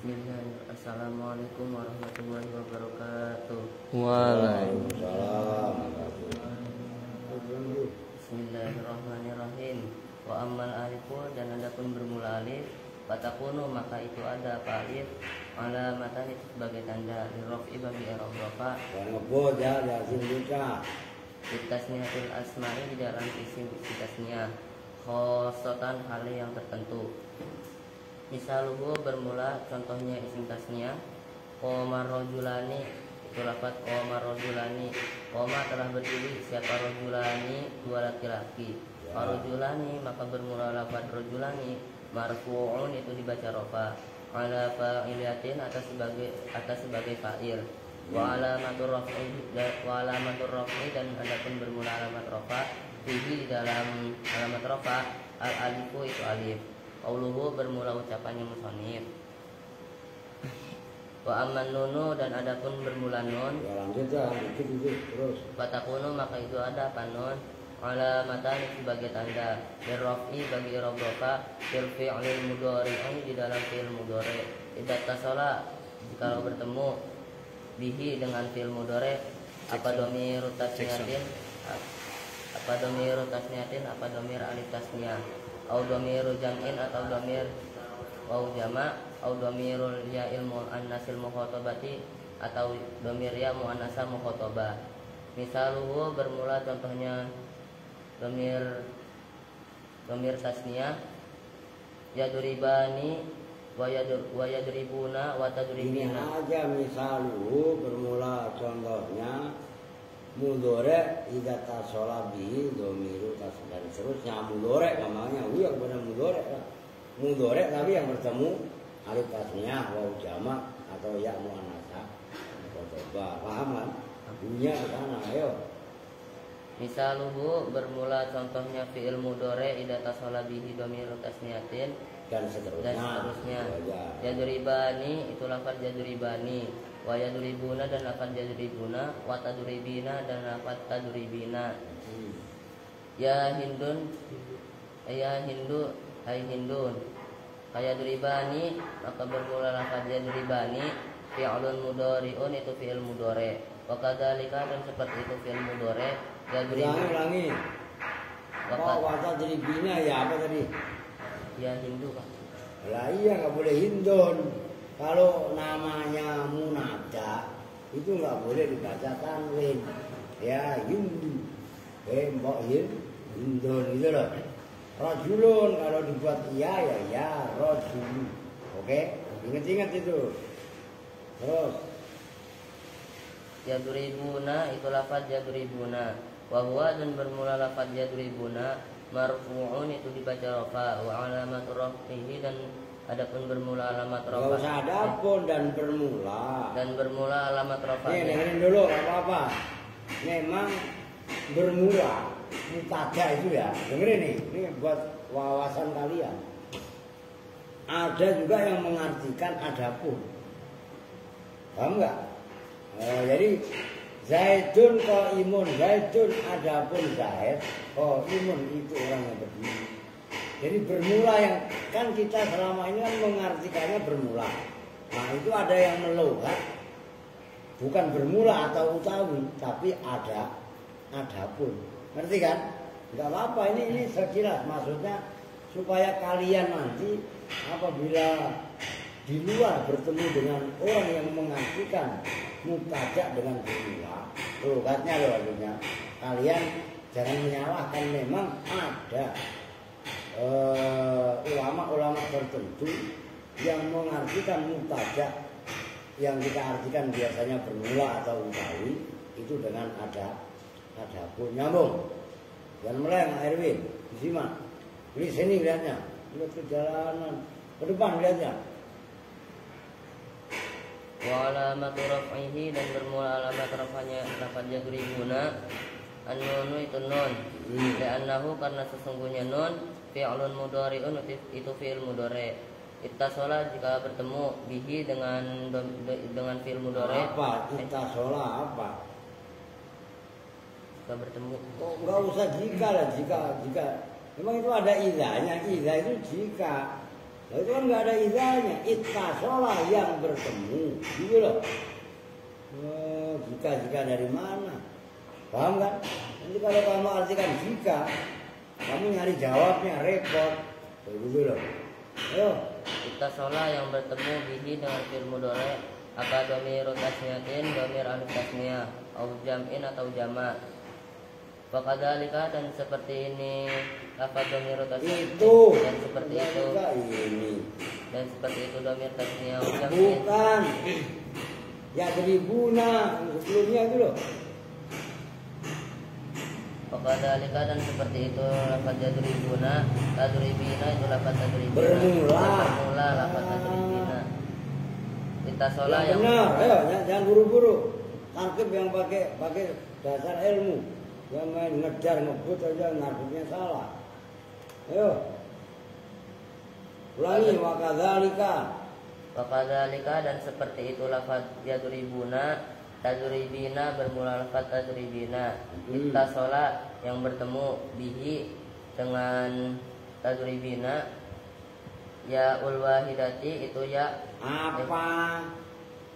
Bismillahirrahmanirrahim. Assalamualaikum warahmatullahi wabarakatuh. Waalaikumsalam. Bismillahirrahmanirrahim. Wa ammal alifu, dan adapun bermula alif, fatakunu, maka itu ada apa alif, alamatan itu sebagai tanda, lirraf'i bagi i'rab rafa, Yang ngebut ya, jangan buka. bitasniyatil asma'i, di dalam isim tasniyah, khosotan hal yang tertentu. Misaluhu, bermula contohnya isim tasniyah, qomar rojulani, itu lafaz qomar rojulani, qoma telah berdiri siapa rojulani, dua laki-laki. Rojulani, maka bermula lafaz rojulani, marfu'un, itu dibaca rofa, ala fa'iliyatin, atas sebagai fa'il, wa alamatur raf'i, dan adapun bermula alamat rofa, fihi, di dalam alamat rofa, al alifu, itu alif. Qauluhu, bermula ucapannya musonif. Wa amman nunu, dan adapun bermula nun, Ya lanjut ya, dikit terus. fatakunu, maka itu ada apa nun, alamatan sebagai tanda, lirraf'i bagi i'rab rafa, fil fi'lil mudhari'i, di dalam fi'il mudhari'. Idza tasala, jika bertemu, bihi, dengan fi'il mudhari', apa dhamir tasniyatin, apa dhamir alif tasniyah, au dhamiru jam'in, atau dhamir waw jama', au dhamirul ya'il muannasil mukhatabati, atau dhamir ya muannasa mukhatabah. Misaluhu, bermula contohnya dhamir tasniyah, yadribani wa yadribuna wa Ini tadribina. aja misalu bermula contohnya mudhari' idza tasala bihi dhamiru tasal, dan seterusnya. Mudhari' namanya iya kepada mudhari' tapi yang bertemu alif tasniyah waw jama' atau ya muannasa mukhatabah. Paham kan? Bunyinya ke sana, ayo. Misaluhu, bermula contohnya fi'il mudhari' idza tasala bihi dhamiru tasniyatin, Dan seterusnya. Ya. Yadribani, itu lafaz yadribani, wa yadribuna, dan lafaz yadribuna, wa tadribina, dan lafaz tadribina. Ya hindun, ya hindu, hai hindun. Kayadribani, maka bermula lafaz yadribani, fi'lun mudhari'un, itu fi'il mudhari'. Wa kadzalika, dan seperti itu fi'il mudhari', Ulangi. Wata dribina ya apa tadi? ya hindu, Pak. Lah iya nggak boleh hindun. Kalau namanya munada itu nggak boleh dibaca tanwin. Ya hindu. Mbok hindun gitu loh. Rajulun kalau dibuat iya ya rajul. Oke? Ingat-ingat itu. Terus Yadribuna, itu lafaz yadribuna, wa huwa, dan bermula lafaz yadribuna, marfu'un, itu dibaca rafa, wa alamat raf'ihi, dan adapun bermula alamat nggak rafa, usah adapun dan bermula. dan bermula alamat Nih rafa'nya. dengerin dulu nggak apa-apa. Memang bermula mutada itu ya. Dengerin nih, ini buat wawasan kalian. Ada juga yang mengartikan adapun. Paham nggak? Jadi Zaidun qaimun, Zaidun adapun Zaid qaimun, itu orang yang berdiri. Jadi bermula yang kan kita selama ini kan mengartikannya bermula. Nah itu ada yang melogat, bukan bermula atau utawi, tapi adapun. Ngerti kan? Enggak apa-apa, ini sekilas maksudnya supaya kalian nanti apabila di luar bertemu dengan orang yang mengartikan mubtada dengan bermula, logatnya loh artinya, kalian jangan menyalahkan. Memang ada ulama-ulama tertentu yang mengartikan mubtada yang kita artikan biasanya bermula atau utawi itu dengan adapun. Nyambung. Jangan meleng, Erwin. Disimak. Di sini lihatnya. Lihat ke jalanan. Ke depan lihatnya. Wa alamat raf'ihi, dan bermula alamat rafanya lafaz yadribuna, an-nunu, itu nun, li'annahu, karena sesungguhnya nun, fi'lun mudhari'un, itu fi'il mudhari'. Ittasala, jika bertemu, bihi, dengan fi'il mudhari'. Apa? Ittasola apa? Jika bertemu. Oh, enggak usah jika lah, jika. Memang itu ada idahnya. Idah itu jika. Nah, itu kan nggak ada izahnya. Ittasola yang bertemu, gitu loh. Jika dari mana? Paham kan? Nanti kalau kamu artikan jika, kamu nyari jawabnya repot. Begitu loh. Ayo. Ittasola yang bertemu bihi dengan fi'il mudhari apa dhamir tasniyatin, dhamir alif tasniyah, au jam'in atau jamak. Wakadzalika dan seperti ini lafaz dhamir tasniyah itu dan seperti itu ini dan seperti itu dhamir tasniyah au jam'in. bukan ya dribuna sebelumnya itu loh. Wakadzalika dan seperti itu lafaz yadribuna, tadribina itu lafaz tadribina. Bermula lafaz tadribina. Ittasola yang benar, ayo jangan buru-buru. Tarkib yang pakai dasar ilmu. Yang main ngejar ngebut aja narkibnya salah. Ayo. Ulangi wakadzalika dan seperti itu lafaz yadribuna, tadribina bermula lafaz tadribina. Ittasola yang bertemu bihi dengan tadribina, ya ul wahidati itu ya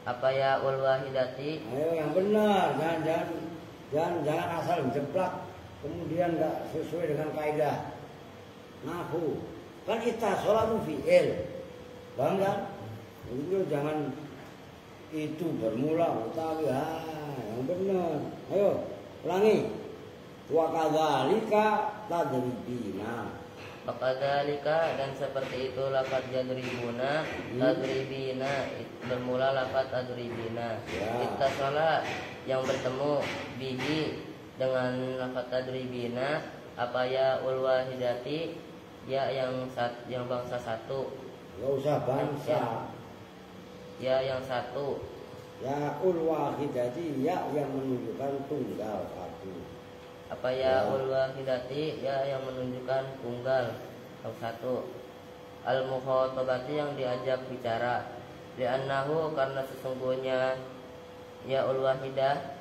apa ya ul wahidati. Ayo yang benar, jangan asal jeplak kemudian nggak sesuai dengan kaidah nahwu. Kan ittasola itu fi'il, paham kan? Itu jangan itu bermula utawi yang benar. Ayo ulangi. Wa kadzalika tadribina. Wakadzalika dan seperti itu lafaz yadribuna, tadribina bermula lafaz tadribina. Ittasola yang bertemu bihi dengan lafaz tadribina apa ya ul wahidati, ya yang bangsa satu. Enggak usah bangsa. Ya yang satu. Ya ul wahidati, ya yang menunjukkan tunggal satu. Apa ya ul wahidati, ya yang menunjukkan tunggal atau satu. Al mukhatabati yang diajak bicara. Li'annahu karena sesungguhnya ya ul wahidah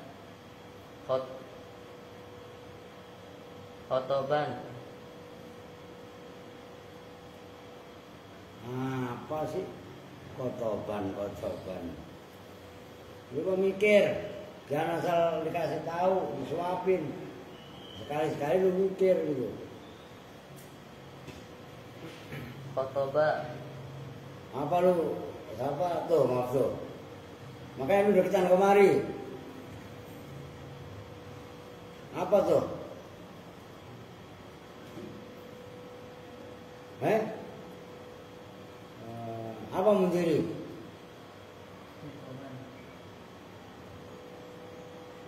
khotoban. Apa sih khotoban? Lu mikir, jangan asal dikasih tahu, disuapin. Sekali-sekali lu mikir gitu. Khotoba. Apa lu? Apa tuh maksud? Makanya lu deketan kemari. Apa tuh? Apa mendiri?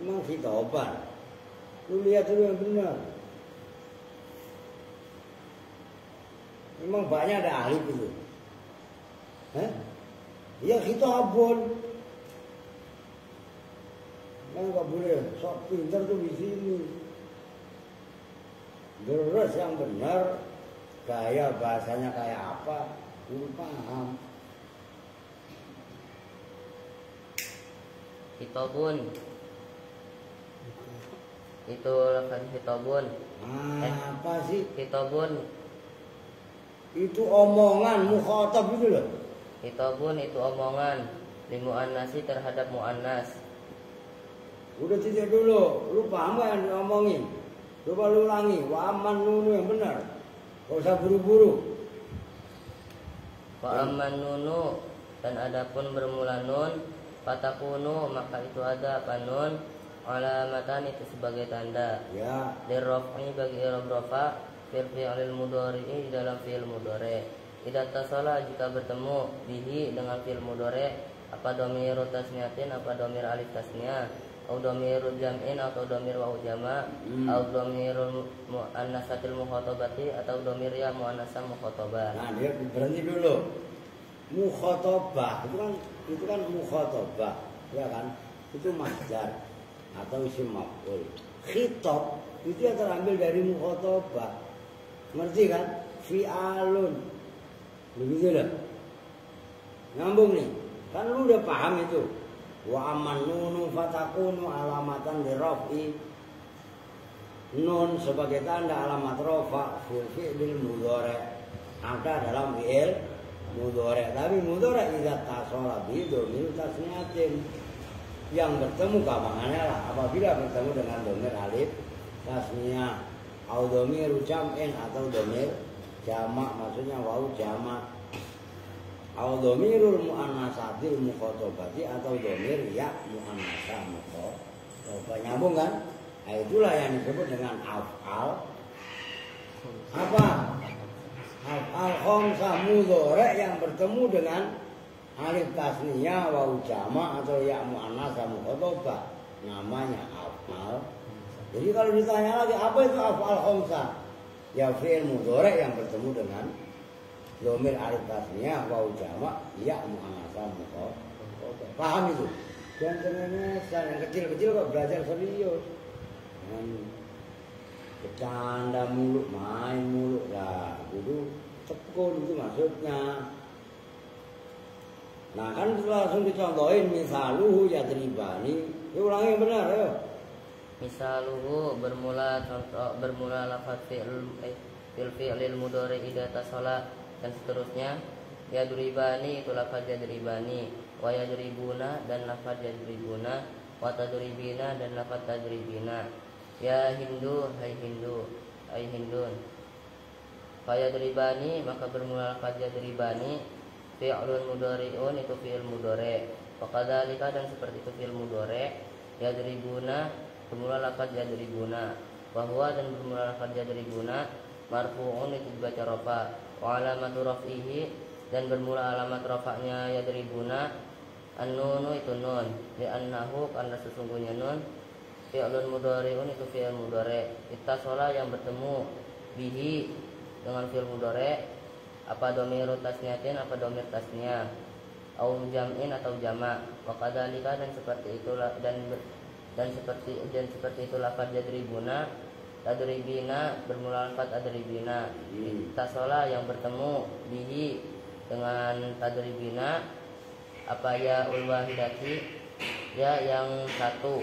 Memang khitoban. Lu lihat dulu yang benar. Memang banyak ada ahli itu. Iya khitabun. Kan nggak boleh sok pintar tuh di sini. Terus yang benar, gaya bahasanya kayak apa, lu paham. Hitobun itu lafaz hitobun. Apa sih hitobun? Itu omongan mukhatab itu loh. Hitobun itu omongan limu'annasi terhadap mu'annas. Udah titik dulu, lu paham gak yang diomongin? Coba lu ulangi, wa amman nunu yang benar. Gak usah buru-buru. Wa amman nunu dan adapun bermula nun, fatakunu maka itu ada apa nun, alamatan itu sebagai tanda. Ya. Dirraf'i bagi i'rab rafa fil fi'lil mudhari di dalam fi'il mudhari. Idza tasala jika bertemu bihi dengan fi'il mudhari apa dhamir tasniyatin apa dhamir alif tasniyah atau dhamir jam'in atau dhamir wawu jama' atau dhamir muannasatil mukhatabati atau dhamir ya muannasah mukhatabah. Nah, dia berhenti dulu. Mukhatabah itu kan mukhatabah, ya kan? Itu masdar atau isim maf'ul. Khitab itu yang terambil dari mukhatabah. Ngerti kan? Fi'alun. Begitu loh. Nyambung nih. Kan lu udah paham itu. Wa amman nunu fatakunu alamatan diraf'i. Nun sebagai tanda alamat rafa fil fi'lil mudhari. Ada dalam fi'il mudhari. Tapi mudhari idza tasala bi dhamir tasniyatin. Yang bertemu gampangannya lah apabila bertemu dengan dhamir alif tasniyah au dhamir jam'in atau dhamir jamak, maksudnya wau jamak, au dhamirul muannatsatil mukhatabati atau dhamir ya muannasah mukhatabah. Nyambung kan? Nah, itulah yang disebut dengan af'al apa? Af'al khamsah mudhari yang bertemu dengan alif tasniyah wau jamak atau ya muannasah mukhatabah, namanya af'al. Jadi kalau ditanya lagi apa itu af'al khamsah? Ya fi'il mudhari yang bertemu dengan dhamir alif tasniyah wau jamak ya muannasah mukhatabah. Paham itu? Jangan yang kecil-kecil kok belajar serius. Bercanda mulu, main mulu lah, kudu tekun itu maksudnya. Nah kan langsung dicontohin misaluhu ya teribani. Ulangi yang benar ayo. Misaluhu bermula lafaz fi'lil mudhari idza tasala dan seterusnya. Ya duribani itu lafaz yadribani, wa yadribuna dan lafaz yadribuna, wa tadribina dan lafaz tadribina. Ya Hindu, hai Hindu, hai Hindun. Fa yadribani maka bermula lafaz yadribani. Fi'lun mudhari'un itu fi'il mudhari'. Wakadzalika dan seperti itu fi'il mudhari'. Yadribuna bermula lafaz yadribuna. Wa huwa dan bermula lafaz yadribuna marfu'un itu dibaca rafa. Wa alamatu raf'ihi dan bermula alamat rafa'nya yadribuna an-nunu itu nun. Li'annahu karena sesungguhnya nun fi'lun mudhari'un itu fi'il mudhari'. Ittasala yang bertemu bihi dengan fi'il mudhari'. Apa dhamir tasniyatin apa dhamir tasniyah au jam'in atau jamak. Wa kadzalika dan seperti itulah dan seperti itu lafaz yadribuna tadribina bermula lafaz adribina. Tasola yang bertemu bihi dengan tadribina apa ya ul wahidati ya yang satu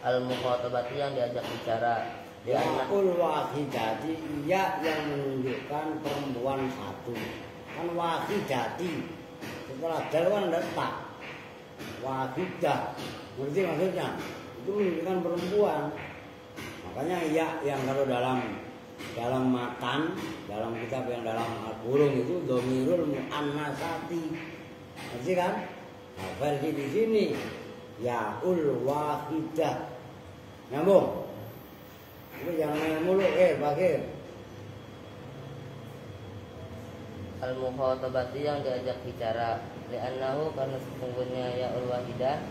al mukhatabati yang diajak bicara. Ya ul wahidati ya yang menunjukkan perempuan satu. Kan wahidati setelah dal kan ada tak. Wahidah. Ngerti maksudnya? Itu menunjukkan perempuan. Makanya ya yang kalau dalam matan, dalam kitab yang dalam Al-Qur'an itu dhamirul muannasati. Ngerti kan? Nah, versi di sini ya ul wahidah. Nyambung? Itu jangan main mulu, Bakir. Al-mukhatabati yang diajak bicara. Li'annahu karena sesungguhnya ya'ul wahidah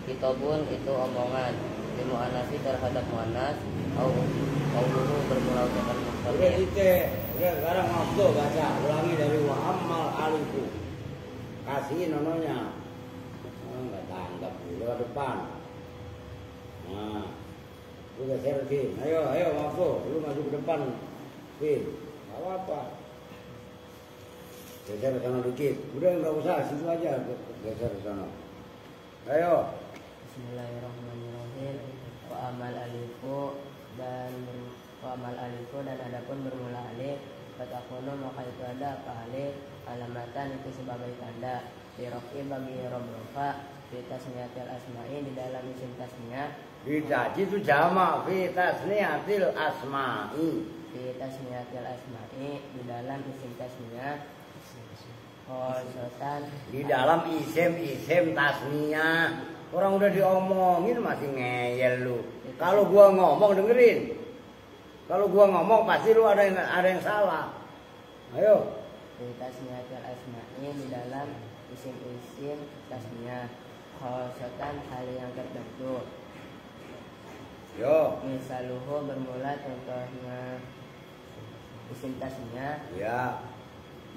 kitabun itu omongan. Limu'anasi terhadap mu'anas. Qauluhu bermula ucapan Udah mufrad. udah sekarang waktu baca. Ulangi dari wa ammal alifu. Kasihin nononya. Enggak tanggap dulu ke depan. Nah. Udah share Vin, ayo waktu, lu maju ke depan Vin, gak apa-apa. Geser ke sana dikit, udah nggak usah, situ aja geser ke sana. Ayo. Bismillahirrahmanirrahim. Wa amal alifu dan adapun bermula alif, fatakunu maka itu ada apa alif alamatan itu sebagai tanda dirofi bagi robrofa fi tasniyatil asma'i di dalam isim tasniyah. Bidaji itu jamak fi tasniyatil asma'i. Fi tasniyatil asma'i di dalam isim tasniyah. Khosotan Di dalam isim tasniyah. Orang udah diomongin masih ngeyel lu. Kalau gua ngomong dengerin. Kalau gua ngomong pasti lu ada yang salah. Ayo. Fi tasniyatil asma'i di dalam isim tasniyah. Khosotan hal yang tertentu. Yo. Misaluhu bermula contohnya isim tasniyah. Ya.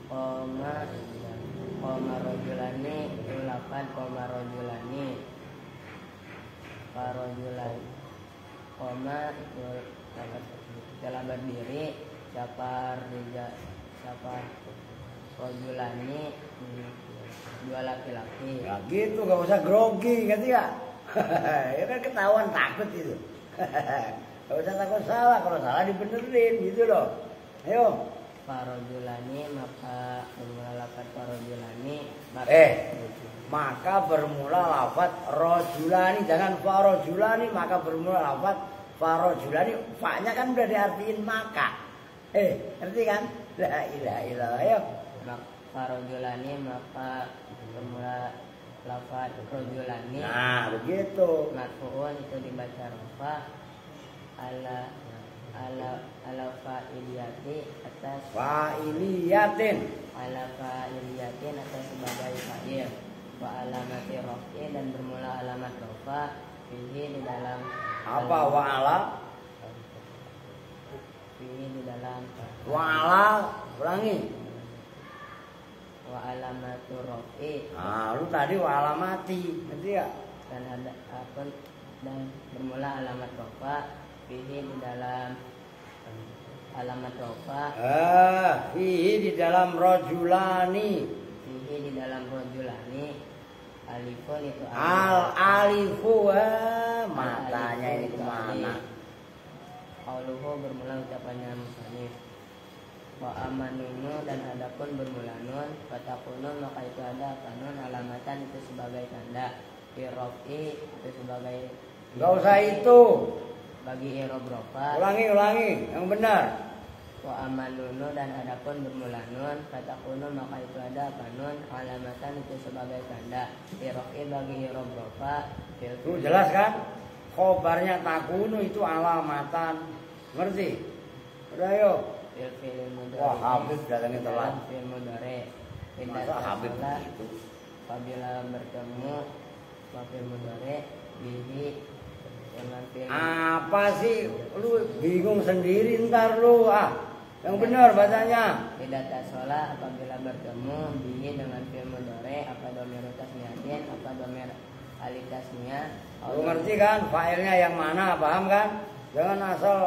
Koma rojulani ulapan koma rojulani parojulani koma itu telah berdiri siapa rojulani dua laki-laki. Ya gitu, gak usah grogi, ngerti gak? Ya kan ketahuan takut itu. Gak usah takut salah, kalau salah dibenerin gitu loh. Ayo. farojulani maka bermula lafaz farojulani maka bermula lafaz rojulani, jangan farojulani maka bermula lafaz farojulani. Fa-nya kan udah diartiin maka. Ngerti kan? La ilaha illallah. Ayo. Farojulani maka bermula lafaz rojulani. Nah, begitu. Marfu'un itu dibaca rafa ala fa'iliyati atas fa'iliyatin atas sebagai fa'il wa alamati raf'i dan bermula alamat rafa fihi di dalam apa fihi di dalam ulangi wa alamatu raf'i. Lu tadi wa alamati nanti ya, dan ada akun dan bermula alamat rafa fihi di dalam alamat rafa fihi di dalam rojulani alifun itu alifu matanya ini kemana? Qauluhu bermula ucapannya musannif wa amanunu dan adapun bermula nun fatakunun maka itu ada kanun alamatan itu sebagai tanda irofi itu sebagai nggak usah itu bagi irob rofa. Ulangi yang benar. Wa amanunu dan adapun bermula nun fatakunun maka itu ada kanun alamatan itu sebagai tanda irofi bagi irob rofa. Itu jelas kan? Khobarnya takunu itu alamatan, ngerti? Udah yuk. Wah, Habib datangnya telat. Fil mudhari. Masa Habib itu? Apabila bertemu fil mudhari bihi dengan fil. Apa sih? Lu bingung sendiri ntar lu Yang benar bacanya. Tidak tasola apabila bertemu bihi dengan fil mudhari apa dhamir tasniyatin apa dhamir alif tasniyah. Lu ngerti kan? Fa'ilnya yang mana? Paham kan? Jangan asal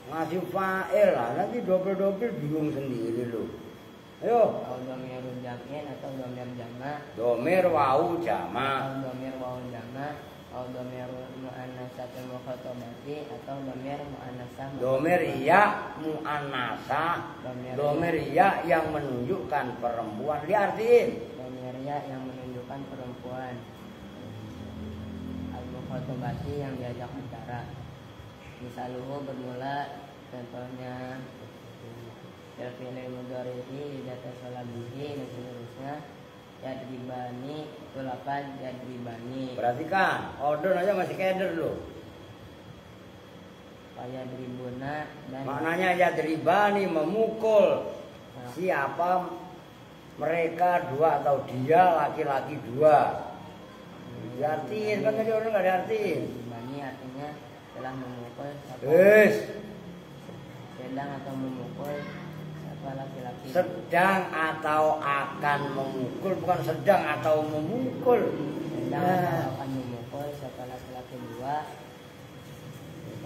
ngasih fa'il lah, nanti double-double bingung sendiri lu. Ayo. Au dhamir jam'in atau dhamir jama'. Dhamir wau jama'. Au dhamir wau jama'. Au dhamir muannatsatul mukhatabati atau dhamir muannasah. Dhamir ya muannasah. Dhamir ya yang menunjukkan perempuan, diartiin. Dhamir ya yang menunjukkan perempuan. Al mukhatabati yang diajak bicara. Misaluhu bermula contohnya fi'il mudhari'i data salabihi dan seterusnya yadribani itu lafaz yadribani. Perhatikan, order aja masih keder loh. Yadribuna dan maknanya yadribani memukul. Siapa mereka dua atau dia laki-laki dua. Diartiin kan tadi orang nggak diartiin. Yadribani artinya telah memukul sedang atau memukul siapa laki-laki. Sedang atau akan memukul, bukan sedang atau memukul. Sedang atau akan memukul siapa laki-laki dua.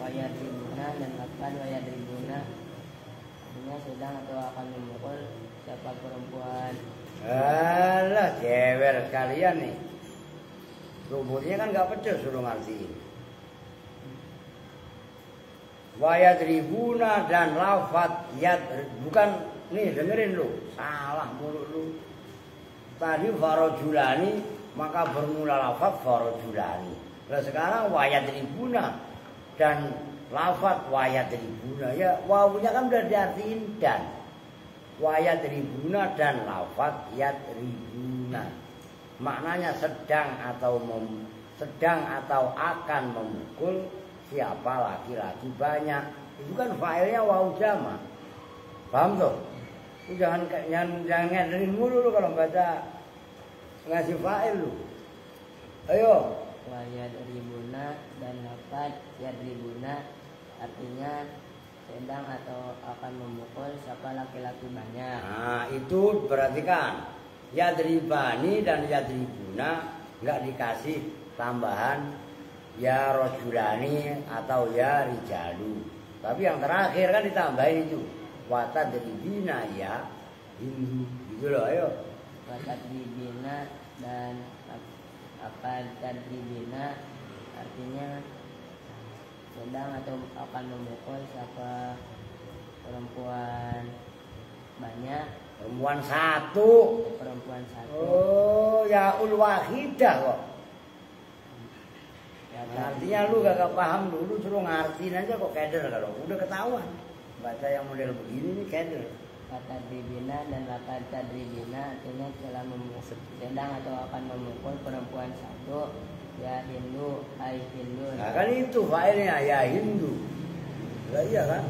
Wayadribuna dan lafaz wayadribuna artinya sedang atau akan memukul siapa perempuan. Alah, jewer sekalian nih. Rumputnya kan nggak pecah suruh ngertiin. Wayadribuna dan lafaz yad, bukan nih dengerin lu, salah mulu lu. Tadi farojulani maka bermula lafaz farojulani. Nah sekarang wayadribuna dan lafaz wayadribuna, ya wawunya kan udah diartiin dan. Wayadribuna dan lafaz yadribuna maknanya sedang atau akan memukul siapa laki-laki banyak. Itu kan failnya wawu jama'. Paham tuh? Lu jangan ngandelin mulu lu kalau baca ngasih fa'il lu. Ayo. Wa yadribuna dan lafaz yadribuna artinya sedang atau akan memukul siapa laki-laki banyak. Nah, itu perhatikan. Yadribani dan yadribuna enggak dikasih tambahan ya rojulani atau ya rijalu. Tapi yang terakhir kan ditambahin itu watadribina ya hindu gitu loh. Ayo Watadribina dan apa tadribina artinya sedang atau akan memukul siapa perempuan banyak, Perempuan satu. perempuan satu. Oh, ya ul wahidah kok. Ya, Artinya lu gak paham dulu, suruh ngartiin aja kok keder kalau udah ketahuan. Baca yang model begini nih keder. kata dribina dan laka tadribina artinya telah sedang atau akan memukul perempuan satu. Ya Hindu, hai Hindu. Nah kan itu failnya ya Hindu. Lah iya kan?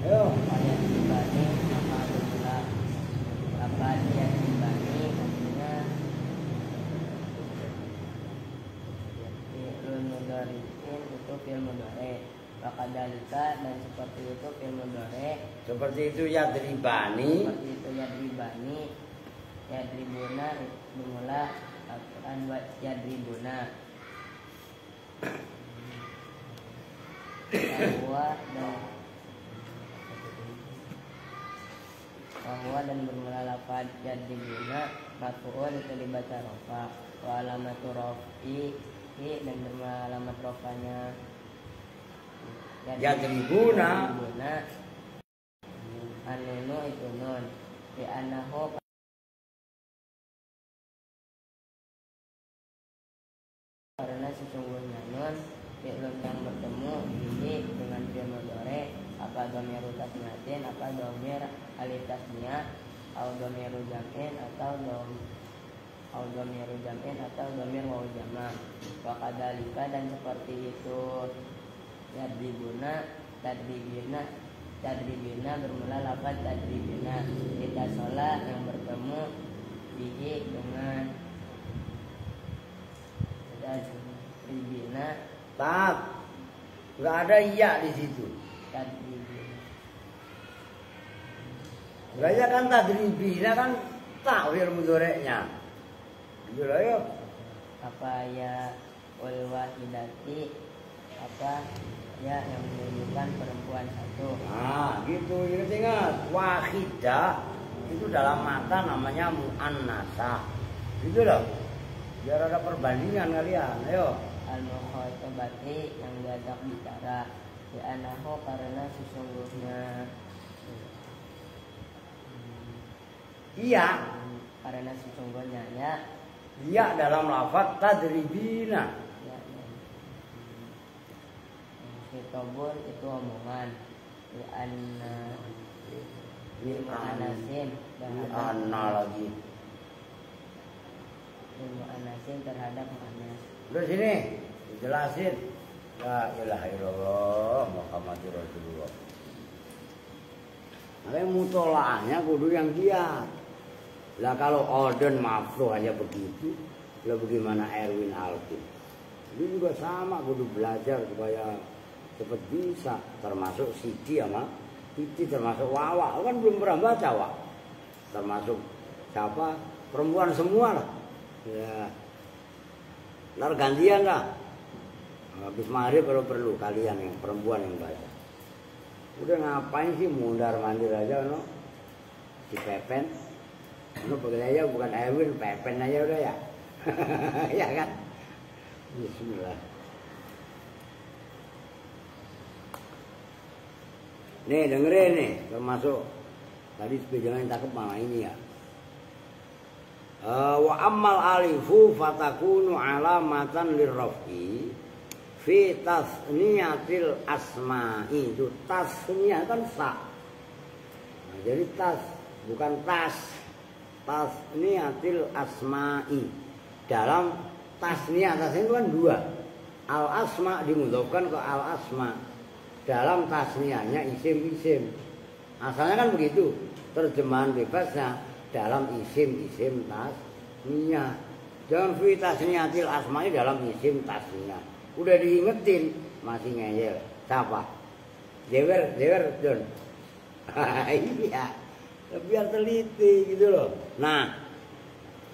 Ayo. Ayat dibani maka adalah apa ayat dibani artinya fi'lun mudhari'in itu fi'il mudhari'. Maka dalika dan seperti itu fi'il mudhari'. Seperti itu ya dribani. Seperti itu ya dribani, ya dribuna bermula Al-Quran buat ya dribuna. Bahwa dan bermula lafaz ya dribuna marfu'un itu dibaca rafa. Wa alamatu rafi dan bermula alamat rafanya Ya dribuna. Anunu itu nun di anahu karena sesungguhnya nun fi'lun yang bertemu ini dengan fi'il mudhari apa dhamiru tasniyatin apa dhamir alif tasniyah atau dhamiru jam'in atau dhamiru jam'in atau dhamir wawu jama'. Wa kadzalika dan seperti itu yadribuna tadribina bermula lafaz tadribina kita sholat yang bertemu bihi dengan tadribina Tak. Enggak ada iya di situ. tadribina Gaya kan tadribina kan tak fi'il mudhari'nya. Gitu lah ya. apa ya wal wahidati apa ya yang menunjukkan perempuan satu. Nah, gitu. Ingat wahidah itu dalam mata namanya muannasah. Gitu loh. Biar ada perbandingan kalian. Ayo. Al-mukhatabati yang diajak bicara di anahu karena sesungguhnya Iya. karena sesungguhnya ya Iya dalam lafaz tadribina. ya Fitobun itu omongan di anasin Anna lagi. ilmu anasin terhadap anas. Udah sini dijelasin. La ilaha illallah Muhammadur Rasulullah. Makanya mutolaahnya kudu yang giat. Lah kalau Oden Mafruh aja begitu, lah bagaimana Erwin Alvin? Dia juga sama kudu belajar supaya cepat bisa. Termasuk Siti sama Titi, termasuk Wawa. Kan belum pernah baca Wak. Termasuk siapa? Perempuan semua lah. Ya. Ntar gantian lah. Habis maghrib kalau perlu kalian yang perempuan yang baca. Udah ngapain sih mundar mandir aja no? Si Pepen. No pakai aja bukan Erwin, Pepen aja udah ya. Ya kan? Bismillah. Nih dengerin nih, termasuk tadi sepejangan cakep malah ini ya. Wa ammal alifu fatakunu alamatan lirrafi fi tasniyatil asma'i. Itu tasniyah kan sa. Nah, jadi tas bukan tas. Tasniyatil asma'i. Dalam tasniyah itu kan dua. Al asma dimudhofkan ke al asma. Dalam tasniyahnya isim-isim. Asalnya kan begitu. Terjemahan bebasnya dalam isim-isim tasniyah. Jangan fi tasniyatil asma'i dalam isim tasniyah. Udah diingetin masih ngeyel. Siapa? Dewer John. Iya. Biar teliti gitu loh. Nah,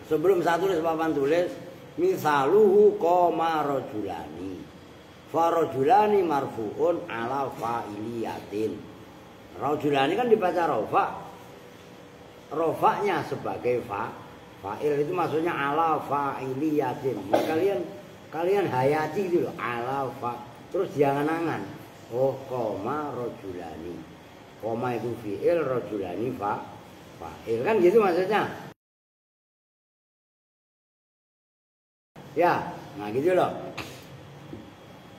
sebelum saya tulis papan tulis misaluhu qoma rajulani. Farajulani marfu'un ala fa'iliyatin. Rajulani kan dibaca rofa. Rofanya sebagai fa'il itu maksudnya ala fa'iliyatin. Nah, kalian hayati gitu loh, ala fa. Terus jangan angan. Oh, qoma rajulani. koma itu fi'il, rajulani fa'il. Kan gitu maksudnya. Ya, nah gitu loh.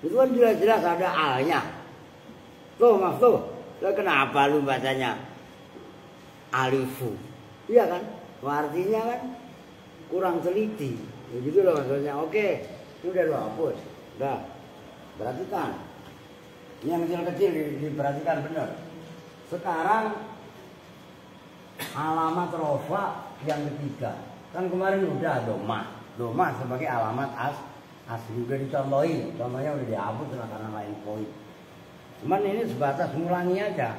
Itu kan jelas-jelas ada alnya. Tuh, maaf tuh. Lah kenapa lu bacanya alifu? Iya kan? Artinya kan kurang teliti. Ya gitu loh maksudnya. Oke, ini udah lu hapus. Udah. Perhatikan. Ini yang kecil-kecil diperhatikan benar. Sekarang alamat rofa yang ketiga. Kan kemarin udah doma. Doma sebagai alamat asli udah dicontohin. Contohnya udah dihapus karena lain poin. Cuman ini sebatas ngulangi aja.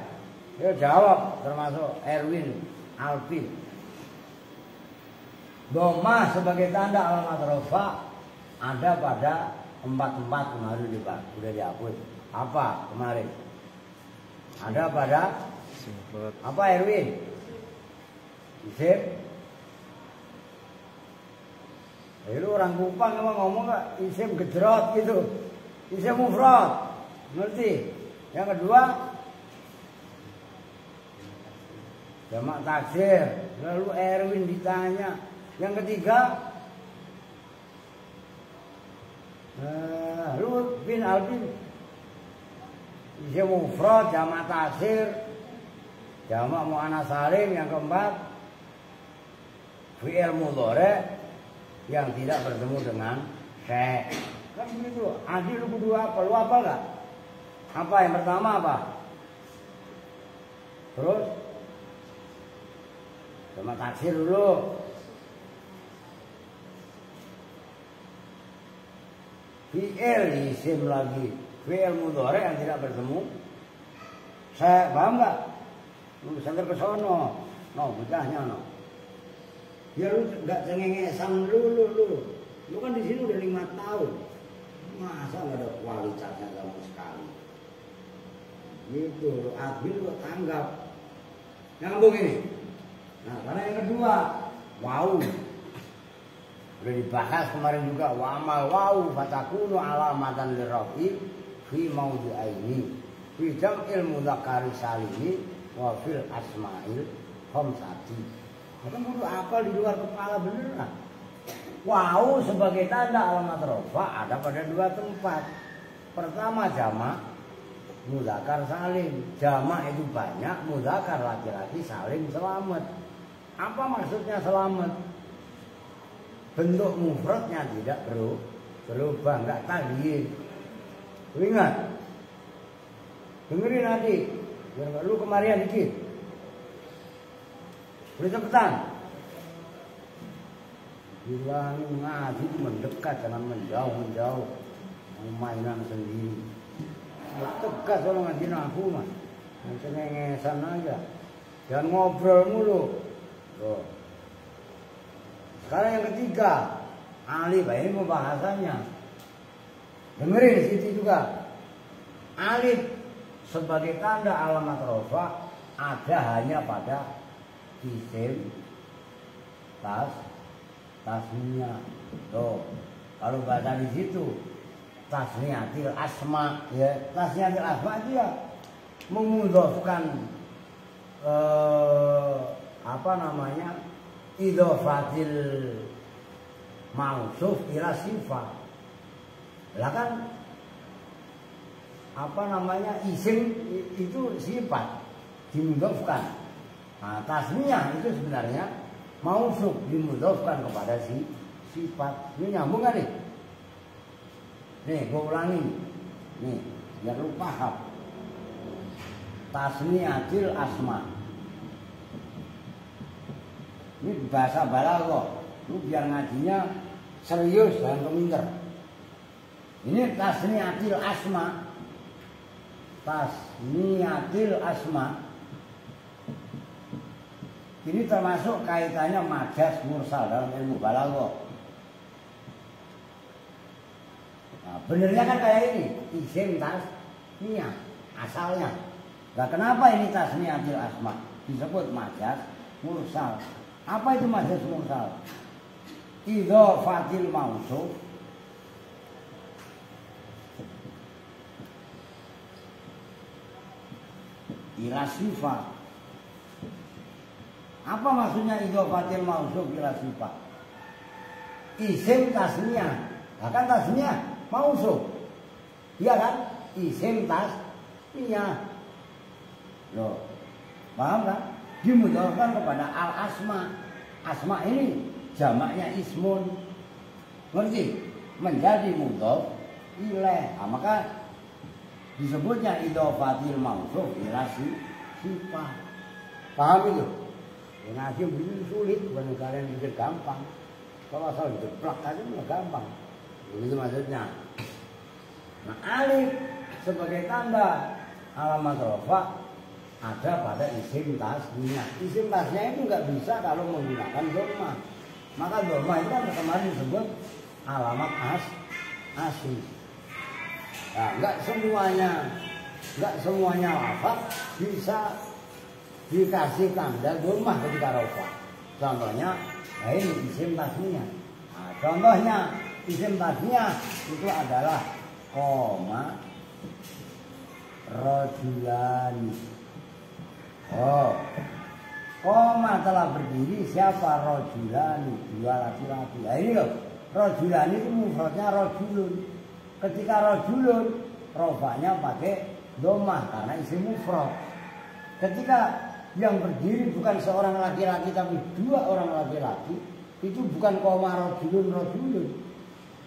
Ya jawab termasuk Erwin, Alvin. Doma sebagai tanda alamat rofa ada pada 4 kemarin Pak. Udah dihapus. Apa kemarin? Ada pada apa Erwin? Isim. Lu orang Kupang emang ngomong gak isim gejrot gitu. Isim mufrad. Ngerti? Yang kedua jamak taksir. Lalu Erwin ditanya. Yang ketiga lu bin Alvin isim mufrad, jamak taksir, jamak muannats salim. Yang keempat fi'il mudhari yang tidak bertemu dengan syai'. Kan begitu. Adi lu kudu apa? Lu apa enggak? Apa yang pertama apa? Terus sama taksir dulu. Fi'il isim lagi. Fi'il mudhari yang tidak bertemu syai'. Paham enggak? Lu santer ke sono. No, bocahnya no. Ya lu gak cengengesan lu. Lu kan di sini udah 5 tahun. Masa gak ada kualitasnya sama sekali? Gitu, admin lu tanggap. Nyambung ini. Nah, karena yang kedua, wow. Udah dibahas kemarin juga, wa'amal wow fatakunu alamatan lirafi fi maudhi'aini fi jam'il mudzakkari salimi wa fil asma'il khamsati. Itu kudu apa di luar kepala beneran. Wow sebagai tanda alamat rofa ada pada 2 tempat. Pertama jamak mudzakkar salim. Jamak itu banyak, mudzakkar laki-laki salim selamat. Apa maksudnya selamat? Bentuk mufradnya tidak berubah, enggak tadi. Ingat. Dengerin adik. Biar lu kemarian dikit. Boleh cepetan. Bilangin ngaji mendekat, jangan menjauh. Mainan sendiri. Tegas kalau ngaji aku mah. Cengengesan aja. Jangan ngobrol mulu. Tuh. Sekarang yang ketiga, alif. Ini pembahasannya. Dengerin di situ juga. Alif sebagai tanda alamat rofa ada hanya pada isim tasniah. Tuh, kalau bahasa di situ tasniatil asma, ya tasniatil asma dia mengudhofkan idhofatil mausuf ila sifat. Lah kan isim itu sifat dimudhofkan. Nah, tasniah itu sebenarnya mausuf dimudhofkan kepada sifat. Ini nyambung kan nih? Nih, gue ulangi. Nih, biar lu paham. Tasniatil asma. Ini bahasa balaghah. Lu biar ngajinya serius dan keminter. Ini tasniatil asma. Tasniatil asma. Ini termasuk kaitannya majas mursal dalam ilmu balaghah. Nah, benernya kan kayak ini, isim tasniah asalnya. Nah, kenapa ini tasniatil asma disebut majas mursal? Apa itu majas mursal? Idhofatil mausuf ila sifat. Apa maksudnya idhofatil mausuf ila sifat? Isim tasniyah. Bahkan tasniyah mausuf. Iya kan? Isim tasniyah. Loh, paham kan? Dimudahkan kepada al-asma. Asma ini jamaknya ismun. Ngerti? Menjadi mudhof ilaih. Nah, maka disebutnya idhofatil mausuf ila sifat. Paham itu? Ya, ngaji begini sulit, bukan kalian pikir gampang. Kalau asal dijeplak aja nggak gampang. Begitu maksudnya. Nah, alif sebagai tanda alamat rafa ada pada isim tasniyah. Isim tasniyah itu nggak bisa kalau menggunakan dhammah. Maka dhammah itu kan kemarin disebut alamat asli. Nah, nggak semuanya lafaz bisa dikasih tanda dhammah ketika rafa. Contohnya, nah ini isim tasniyah. Nah, contohnya isim tasniyah itu adalah koma rojulani. Oh, koma telah berdiri siapa? Rojulani, dua laki-laki. Nah ini loh, rojulani itu mufradnya rojulun. Ketika rojulun, rofanya pakai dhammah karena isim mufrad. Ketika yang berdiri bukan seorang laki-laki tapi dua orang laki-laki, itu bukan koma rojulun,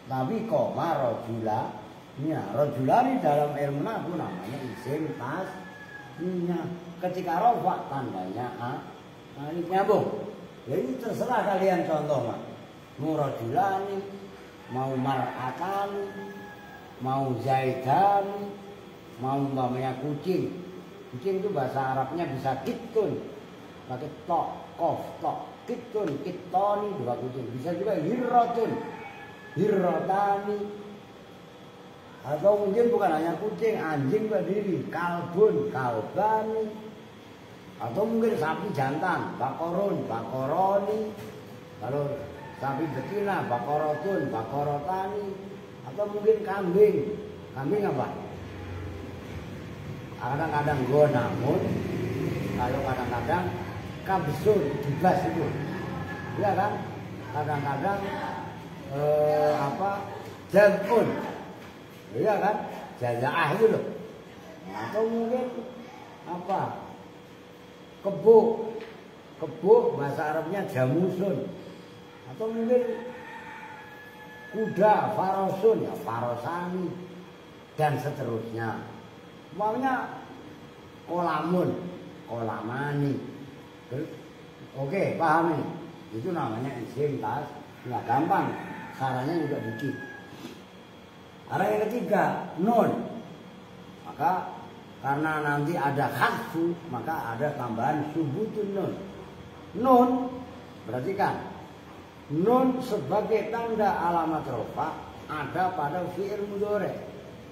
tapi koma rojulani. Rojulani dalam ilmu nahwu namanya isim tasniyah. Ketika rofa tandanya alif nyambung. Jadi terserah kalian contoh mah. Mau rojulani, mau mar'atani, mau zaidani, mau umpamanya kucing. Kucing itu bahasa Arabnya bisa kitun, pakai to, kof, to, kitun, kitoni, dua kucing. Bisa juga hirrotun, hirrotani. Atau mungkin bukan hanya kucing, anjing berdiri, kalbun, kalbani. Atau mungkin sapi jantan, bakorun, bakoroni. Kalau sapi betina, bakorotun, bakorotani. Atau mungkin kambing, kambing apa? Kadang-kadang gonamun, kalau kadang-kadang kabsun, dibas itu, iya kan? Kadang-kadang jangkun, iya kan? Jazaah itu loh. Atau mungkin apa? Kebuk bahasa Arabnya jamusun. Atau mungkin kuda, farosun, ya farosani, dan seterusnya. Maunya kolamun, kolamani. Oke, paham ini? Itu namanya isim tas. Nggak gampang, caranya juga dikit. Arah yang ketiga, nun. Maka karena nanti ada hadfu, maka ada tambahan subutun nun. Nun, perhatikan. Nun sebagai tanda alamat rafa ada pada fi'il mudhari'.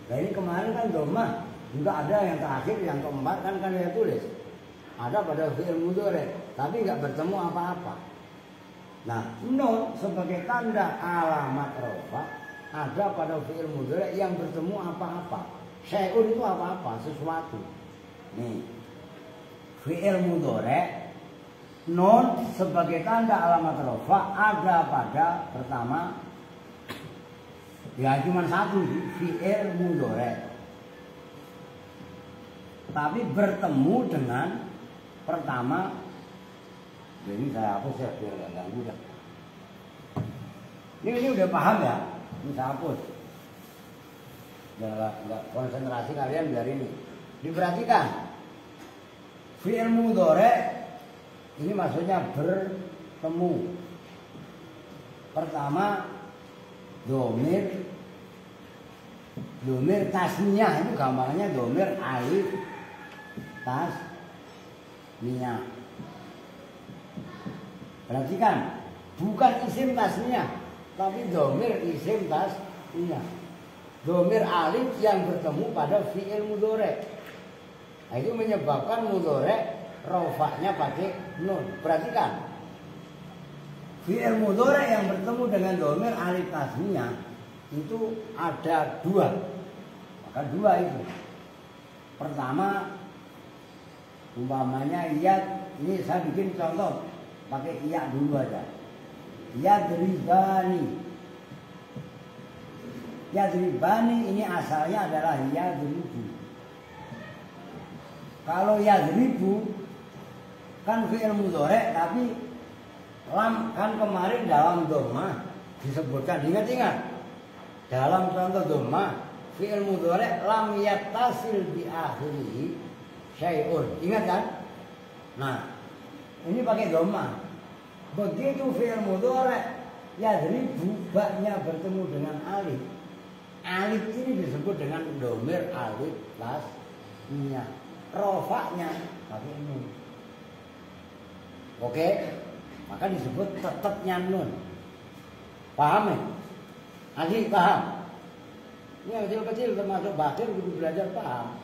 Nah ini kemarin kan dhammah. Juga ada yang terakhir, yang keempat kan dia tulis. Ada pada fi'il mudhari', tapi nggak bertemu apa-apa. Nah, nun sebagai tanda alamat rafa ada pada fi'il mudhari' yang bertemu apa-apa. Syai'un itu apa-apa, sesuatu. Nih, fi'il mudhari', nun sebagai tanda alamat rafa ada pada pertama, ya cuma satu, fi'il mudhari'. Tapi bertemu dengan pertama, jadi saya hapus ya biar nggak ganggu dah. Ini udah paham ya? Ini saya hapus. Biar nggak konsentrasi kalian biar ini. Diperhatikan. Fi'il mudhari' ini maksudnya bertemu. Pertama, domir tasniyah itu gambarnya domir alif tasniyah. Perhatikan, bukan isim tasniyah, tapi domir isim tasniyah. Domir alif yang bertemu pada fi'il mudhari'. Nah, itu menyebabkan mudhari' rofaknya pakai nun. Perhatikan, fi'il mudhari' yang bertemu dengan domir alif tasniyah itu ada dua. Maka dua itu. Pertama, Umpamanya iya, ini saya bikin contoh pakai iya dulu aja. Yadribani. Yadribani ini asalnya adalah yadribu. Kalau yadribu kan fi'il mudhari tapi lam kan kemarin dalam dhamma disebutkan, ingat-ingat. Dalam contoh dhamma fi'il mudhari lam yattasil bi akhirih syai'un. Ingat kan? Nah, ini pakai dhamma. Begitu fi'il mudhari yadribu baknya bertemu dengan alif. Alif ini disebut dengan dhamir alif tasnya. Rofaknya pakai nun. Oke? Maka disebut tetapnya nun. Paham ya? Adik paham? Ini yang kecil-kecil termasuk bakir kudu belajar paham.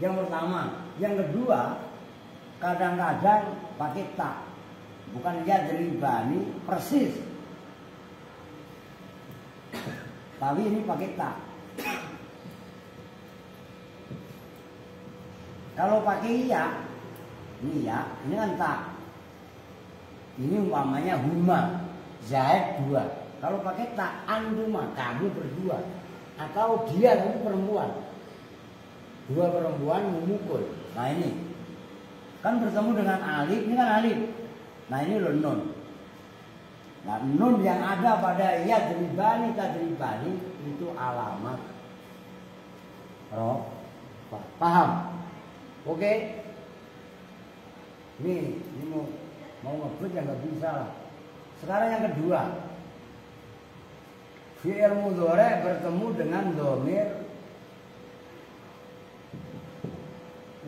Yang pertama, yang kedua kadang-kadang pakai tak. Bukan yadribani persis. Tapi ini pakai tak. Kalau pakai iya, ini ya, ini kan tak. Ini umpamanya huma, Zaid 2. Kalau pakai tak, antuma, kamu berdua. Atau dia itu perempuan. Dua perempuan memukul. Nah ini kan bertemu dengan alif, ini kan alif. Nah ini loh nun. Nah nun yang ada pada yadribani tadribani itu alamat roh. Paham? Oke? Ini mau ngebut ya nggak bisa lah. Sekarang yang kedua, fi'il mudhari bertemu dengan dhamir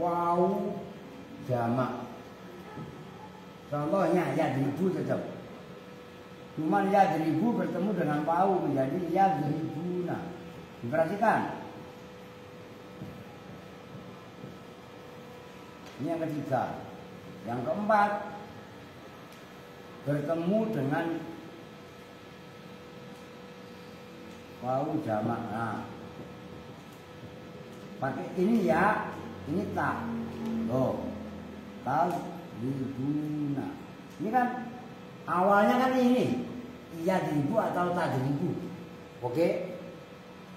wawu jamak. Contohnya yadribu tetap. Cuman yadribu bertemu dengan wawu menjadi yadribuna. Diperhatikan. Ini yang ketiga. Yang keempat, bertemu dengan wawu jamak. Nah, pakai ini ya, ini tak. Loh, tadribuna. Ini kan awalnya kan ini yadribu atau tadribu. Oke?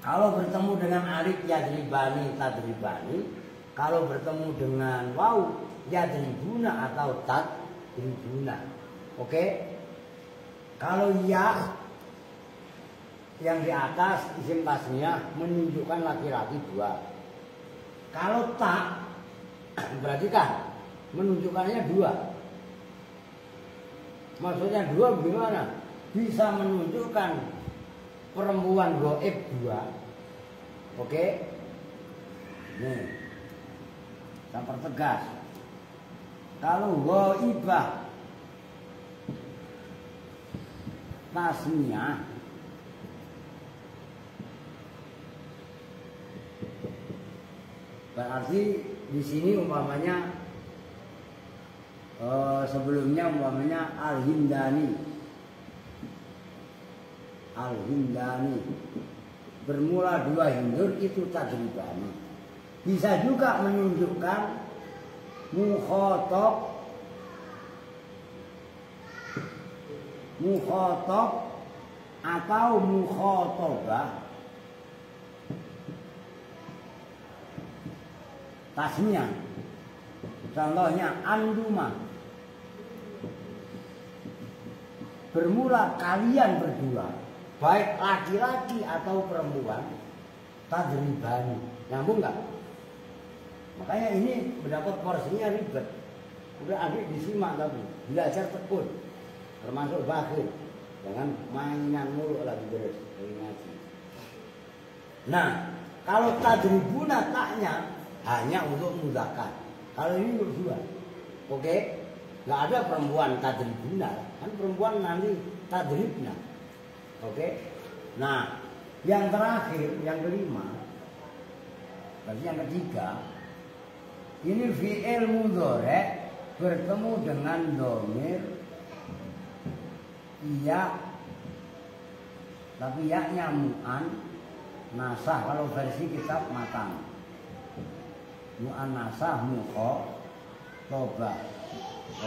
Kalau bertemu dengan alif yadribani tadribani, kalau bertemu dengan wawu yadribuna atau tadribuna. Oke? Kalau ya yang di atas isim tasniyah menunjukkan laki-laki 2. Kalau tak berarti kan menunjukkannya 2. Maksudnya 2 bagaimana? Bisa menunjukkan perempuan gaib 2. Oke? Nih. Saya pertegas. Kalau ghaibah tasniyah berarti di sini umpamanya sebelumnya umpamanya al-hindani bermula 2 hindur itu tadribani. Bisa juga menunjukkan mukhatab atau mukhatabah tasnya. Contohnya anduma bermula kalian berdua, baik laki-laki atau perempuan, tadribani. Nyambung nggak? Makanya ini mendapat porsinya ribet. Udah adik disimak tapi belajar tekun, termasuk bakhil. Jangan mainan mulu lagi beres dari ngaji. Nah, kalau tadribuna taknya hanya untuk mudzakkar. Kalau ini untuk 2. Oke? Nggak ada perempuan tadribuna. Kan perempuan nanti tadribna. Oke? Nah, yang terakhir, yang kelima, berarti yang ketiga, ini fi'il mudhari bertemu dengan dhamir iya, tapi yaknya mu'an nasah kalau versi kitab Matan. muannasah mukhatabah.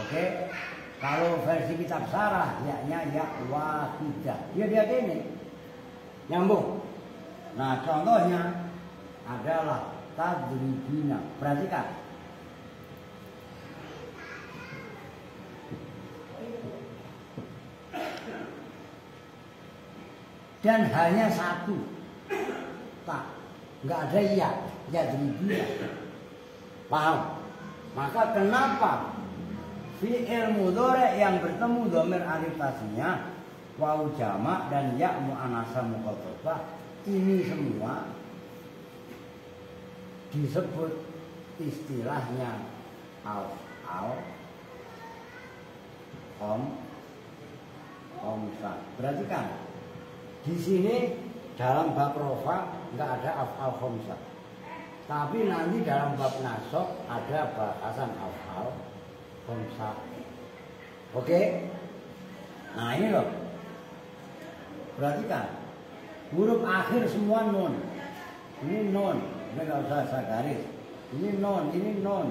Oke. Kalau versi kitab sarah yaknya ya wahidah. Dia ini nyambung. Nah, contohnya adalah tadribina. Perhatikan. Dan hanya satu tak, nggak ada ya dribina. Paham? Maka kenapa fi'il mudhari yang bertemu dhamir alif tasniyah, waw jamak dan ya muannasah mukhatabah ini semua disebut istilahnya khamsah. Perhatikan. Di sini dalam bab rofa nggak ada af'al khamsah. Tapi nanti dalam bab nasab ada bahasan af'al khamsah. Oke? Nah ini loh. Perhatikan. Huruf akhir semua nun. Ini nun. Ini nggak usah saya garis. Ini nun, ini nun.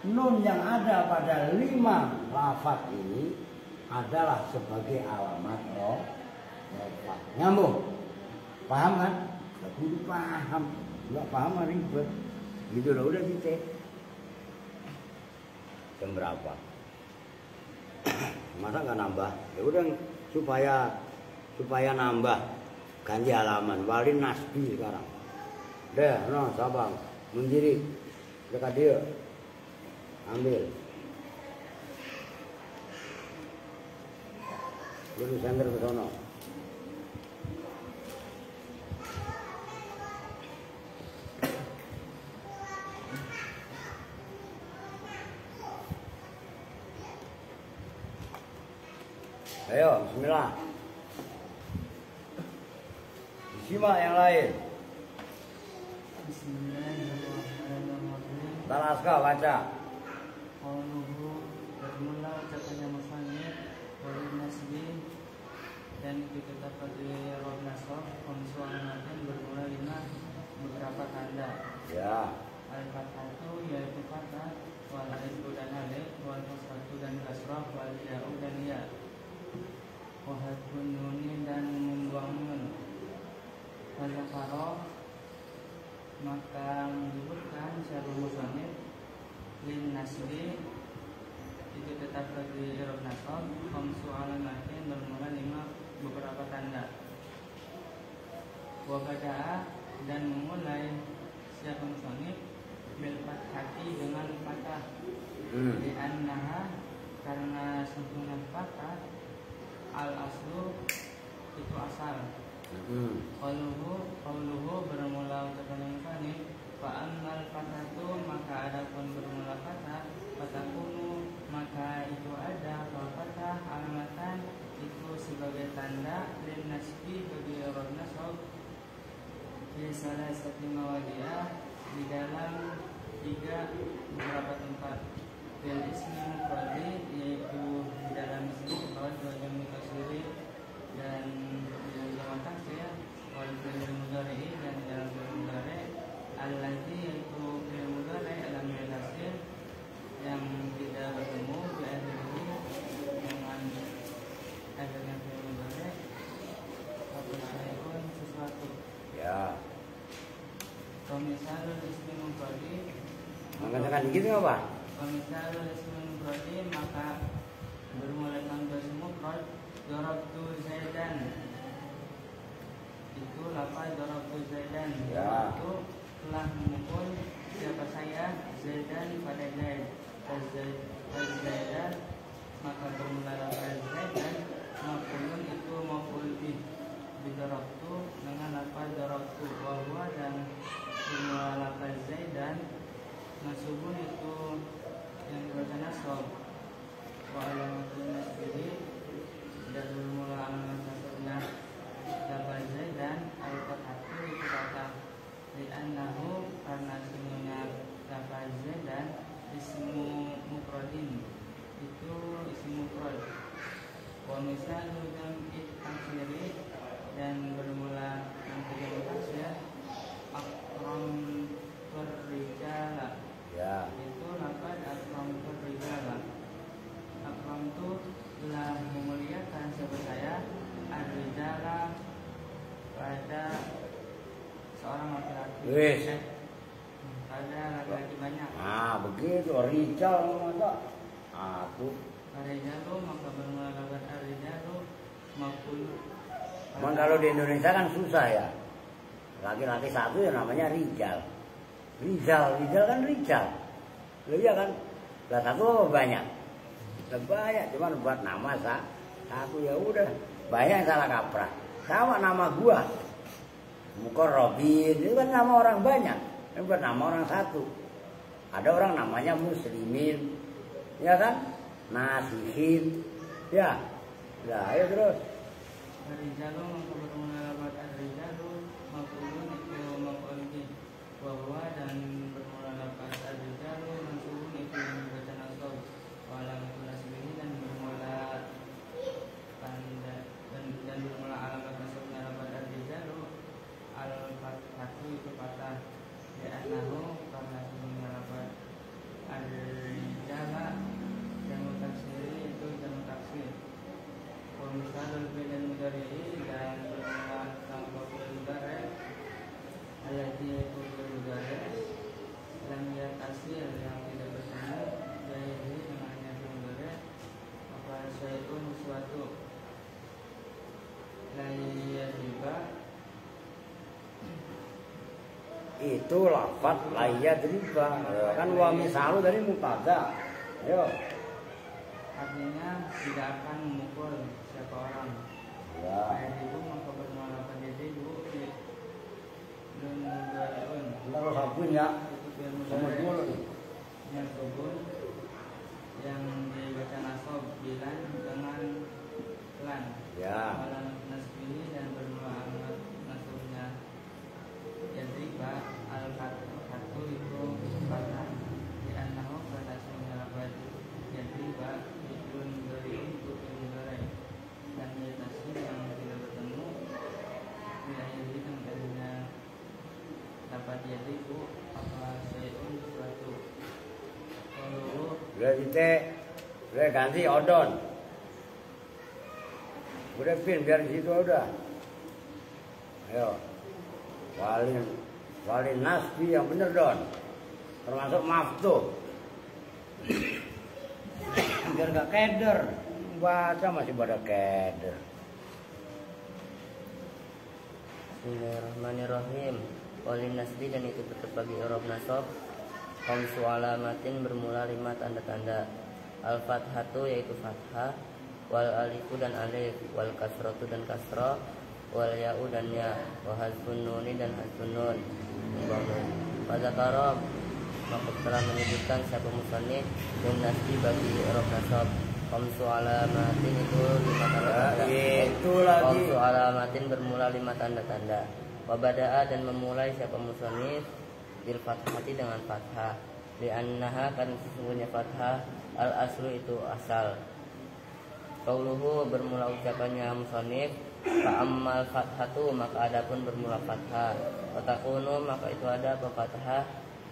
Nun yang ada pada 5 lafaz ini adalah sebagai alamat roh. Nyambung. Paham kan? Kudu paham. Enggak paham ribet. Gitu loh, udah gitu. Jam berapa? Masa nggak nambah? Ya udah supaya nambah. Ganti halaman. Walin nasbi sekarang. Udah, no, sabar. Mendiri. Dekat dia. Ambil. Lu sender ke sono. Ayo, bismillah. Simak yang lain. Bismillahirrahmanirrahim. Naskah baca. Qauluhu bermula ucapannya musannif wal nasbi dan kita pada roh nasab konsonaten bermula 5 beberapa tanda. Ya. Al-fathatu yaitu fathah, wal alifu dan alif, wal kasratu dan kasrah, wal ya'u dan ya. Wa hadfun nuni dan membuang nun. Wal zakara maka menyebutkan siapa musannif lin nasbi itu tetap bagi i'rab nasab khamsu alamatin bermula 5 beberapa tanda. Wa bada'a dan memulai siapa musannif bil fathati dengan fathah di annaha karena sempurna fathah al aslu itu asal. Qauluhu bermula ucapan musannif fa ammal fathatu maka adapun bermula fathah fatakunu maka itu ada fathah alamatan itu sebagai tanda lin nasbi bagi i'rab nasab fi salasati mawadi'ah di dalam 3 beberapa tempat. Fil ismi mufradi yaitu di dalam ismi mufrad wa jam'i tasghir dan di dalam jamak taksir, wal fi'il mudhari dan di dalam fi'il mudhari allazi yaitu fi'il mudhari dalam fi'il tasghir yang tidak bertemu bi akhirih dengan akhirnya fi'il mudhari atau syai'un sesuatu. Ya. Komisal ismi mufradi Mengatakan dikit nggak Pak? Komisal ismi mufradi maka bermula tanggal mufrad darabtu zaidan itu lafaz darabtu zaidan Ya. itu telah memukul siapa saya zaidan pada zaid zaidan maka bermula lafaz zaidan maf'ulun itu maf'ul bih bidarabtu dengan lafaz darabtu wa huwa dan bermula lafaz zaidan nasubun itu yang berbaca nasab wa alamatul nasbihi dan bermula alamat nasabnya lafaz zaidan al-fathatu itu kata li'annahu karena semuanya lafaz zaidan ismu mufradin itu ismu mufrad wa misalu jam'i taksiri dan bermula yang kedua taksir akram rijala. Ya. Itu lafaz akramtu rijala. Akramtu telah memuliakan siapa saya ar-rijala pada seorang laki-laki. Wis. Pada laki-laki banyak. Nah, begitu rijal masa aku. Ar-rijalu maka bermula lafaz ar-rijalu maf'ul. Cuman kalau di Indonesia kan susah ya. Laki-laki satu ya namanya rijal. Rijal kan rijal. Loh iya kan? Lah satu apa banyak? Lah banyak, cuman buat nama satu ya udah. Banyak yang salah kaprah. Sama nama gua. Muka Robin, itu kan nama orang banyak. Ini buat nama orang satu. Ada orang namanya Muslimin. Ya kan? Nasihin. Ya. Lah ayo terus. Ar-rijalu maka bermula lafaz ar-rijalu maf'ulun itu maf'ul bih. Wa huwa dan bermula lafaz ar-rijalu mansubun itu yang dibaca nasab. Wa alamatul nasbihi dan bermula tanda dan bermula alamat nasabnya lafaz ar-rijalu al-fathatu itu fathah. Li'annahu karena sebelumnya lafaz ar-rijala jamu taksiri itu jamu taksir. Wa misalul fi'il mudhari dan bermula tanpa fi'il mudhari allati yaitu fi'il mudhari lam yatasir yang tidak bertemu dari dengannya fi'il mudhari apa syai'un sesuatu la yadriba Itu lafaz layat riba. Kan wa misalu dari mubtada. Ayo. artinya tidak akan memukul siapa orang. Ya. Ayat itu maka bermula lafaz yadidu dan mudhari'un Kalau sabun ya. itu fi'il Sama mudhari dulu. yang subun yang dibaca nasab bilan dengan lan. Ya. Alamat nasbihi dan bermula alamat nasabnya yadriba al-fathatu itu fathah di annahu pada aslinya lafaz yadriba itu dari untuk mudhari dan yatasi yang tidak bertemu tidak yadri dan adanya dapat yadribu apa syai'un suatu. Kalau Udah titik. Udah ganti odon. Udah pin biar di situ udah. Ayo. Walin nasbi yang bener don. Termasuk maftuh. Biar gak keder. Baca masih pada keder. Bismillahirrahmanirrahim. Walin nasbi dan itu tetap bagi i'rab nasab. Khamsu alamatin bermula 5 tanda-tanda. Al-fathatu yaitu fathah, wal alifu dan alif, wal kasratu dan kasrah, wal ya'u dan ya, wa hazfun nuni dan hazfun nun. Pada karob maka telah menyebutkan siapa musannif dan nasbi bagi i'rab nasab. Khamsu alamatin itu 5 tanda-tanda. Itu lagi. Khamsu alamatin bermula 5 tanda-tanda. Wabada'a dan memulai siapa musannif bil fathati dengan fathah. Li'annaha kan sesungguhnya fathah al aslu itu asal. Qauluhu bermula ucapannya musannif fa'ammal fathatu maka adapun bermula fathah. Wa takunu maka itu ada apa fathah